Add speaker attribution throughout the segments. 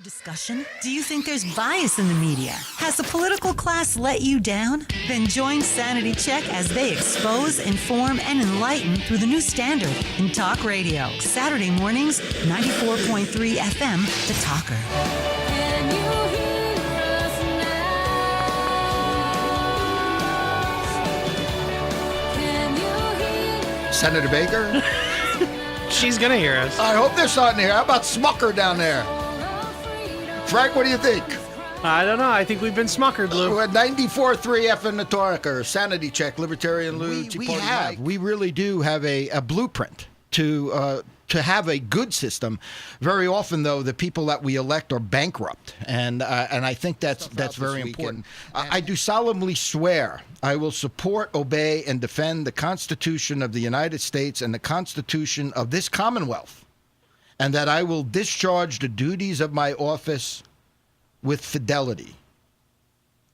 Speaker 1: Discussion? Do you think there's bias in the media? Has the political class let you down? Then join Sanity Check as they expose, inform, and enlighten through the new standard in talk radio. Saturday mornings, 94.3 FM, The Talker. Can you hear us
Speaker 2: now? Can you hear Senator Baker?
Speaker 3: She's going to hear us.
Speaker 2: I hope they're starting to hear. How about Smuckered down there? Frank, what do you think?
Speaker 3: I don't know. I think we've been smuckered, Lou.
Speaker 2: We're at 94.3 FM The Talker, Sanity Check, Libertarian Lou. We really do have a blueprint to have a good system. Very often, though, the people that we elect are bankrupt, and I think that's very important. I do solemnly swear I will support, obey, and defend the Constitution of the United States and the Constitution of this Commonwealth, and that I will discharge the duties of my office with fidelity.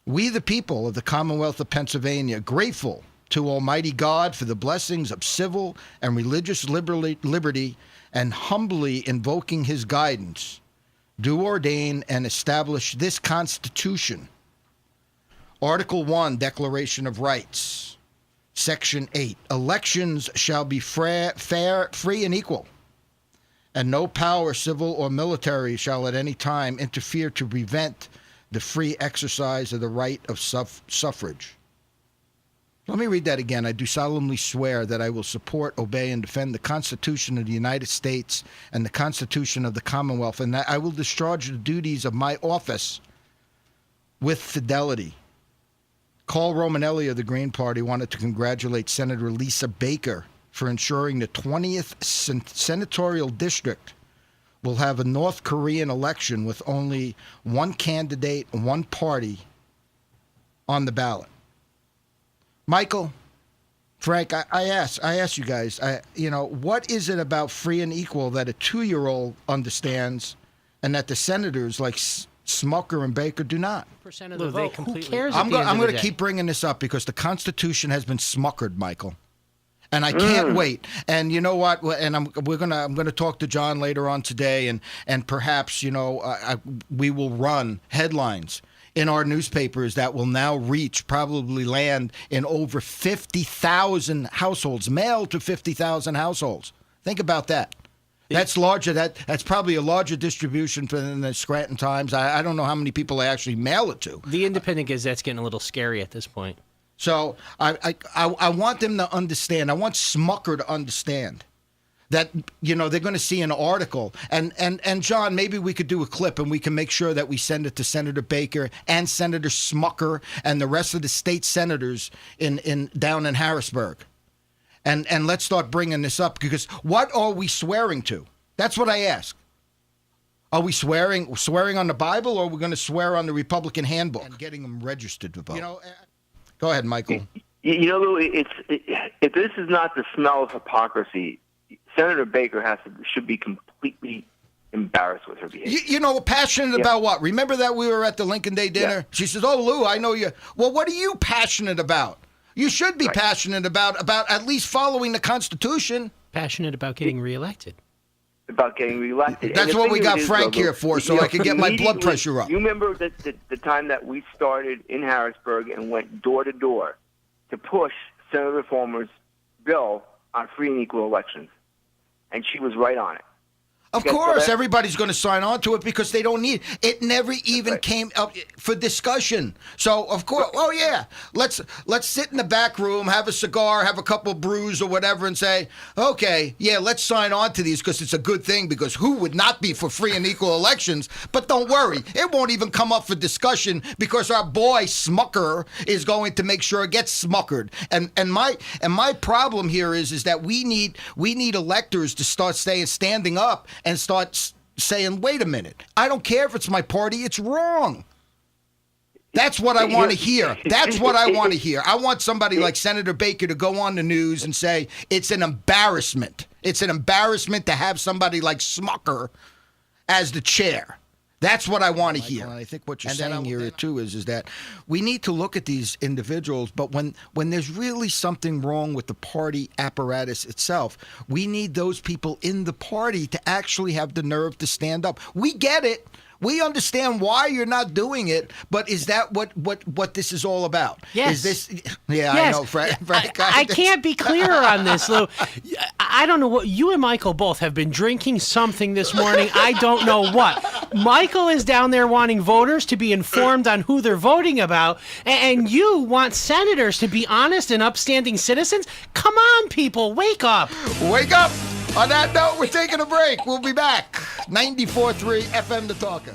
Speaker 2: We, the people of the Commonwealth of Pennsylvania, grateful to Almighty God for the blessings of civil and religious liberty, and humbly invoking his guidance, do ordain and establish this Constitution. Article 1, Declaration of Rights, Section 8, elections shall be fair, free, and equal, and no power, civil or military, shall at any time interfere to prevent the free exercise of the right of suffrage. Let me read that again. I do solemnly swear that I will support, obey, and defend the Constitution of the United States and the Constitution of the Commonwealth, and that I will discharge the duties of my office with fidelity. Carl Romanelli of the Green Party wanted to congratulate Senator Lisa Baker for ensuring the 20th senatorial district will have a North Korean election with only one candidate and one party on the ballot. Michael, Frank, I ask you guys, what is it about free and equal that a 2-year-old understands and that the senators like Smucker and Baker do not?
Speaker 3: Percent of the vote. Who cares?
Speaker 2: I'm going to keep bringing this up because the Constitution has been smuckered, Michael. And I can't wait. And you know what? And I'm going to talk to John later on today, and perhaps we will run headlines in our newspapers that will now probably land in over 50,000 households, mail to 50,000 households. Think about that. That's larger. That's probably a larger distribution than the Scranton Times. I don't know how many people they actually mail it to.
Speaker 3: The Independent Gazette's getting a little scary at this point.
Speaker 2: So I want them to understand. I want Smucker to understand that, they're going to see an article. And John, maybe we could do a clip and we can make sure that we send it to Senator Baker and Senator Smucker and the rest of the state senators down in Harrisburg. And let's start bringing this up, because what are we swearing to? That's what I ask. Are we swearing on the Bible, or are we going to swear on the Republican handbook and getting them registered to vote? Go ahead, Michael.
Speaker 4: Lou, if this is not the smell of hypocrisy, Senator Baker should be completely embarrassed with her behavior.
Speaker 2: Passionate about what? Remember that we were at the Lincoln Day dinner? Yeah. She says, "Oh, Lou, I know you." Well, what are you passionate about? You should be passionate about at least following the Constitution.
Speaker 3: Passionate about getting reelected.
Speaker 2: That's what we got Frank here for, so I could get my blood pressure up.
Speaker 4: You remember the time that we started in Harrisburg and went door to door to push Senator Fulmer's bill on free and equal elections, and she was right on it.
Speaker 2: Of course, everybody's going to sign on to it because they don't need it. It never even came up for discussion. So, of course, let's sit in the back room, have a cigar, have a couple brews or whatever, and say, okay, let's sign on to these because it's a good thing, because who would not be for free and equal elections? But don't worry, it won't even come up for discussion because our boy Smucker is going to make sure it gets smuckered. And my problem here is that we need electors to start standing up and start saying, wait a minute, I don't care if it's my party, it's wrong. That's what I want to hear. That's what I want to hear. I want somebody like Senator Baker to go on the news and say, it's an embarrassment. It's an embarrassment to have somebody like Smucker as the chair. That's what I want to hear. And I think what you're saying here, too, is that we need to look at these individuals, but when there's really something wrong with the party apparatus itself, we need those people in the party to actually have the nerve to stand up. We get it. We understand why you're not doing it, but is that what this is all about?
Speaker 3: Yes.
Speaker 2: Is this? Yeah,
Speaker 3: Yes.
Speaker 2: I know, Frank.
Speaker 3: I can't be clearer on this, Lou. I don't know what you and Michael both have been drinking something this morning. I don't know what. Michael is down there wanting voters to be informed on who they're voting about, and you want senators to be honest and upstanding citizens? Come on, people, wake up.
Speaker 2: Wake up. On that note, we're taking a break. We'll be back. 94.3 FM The Talker.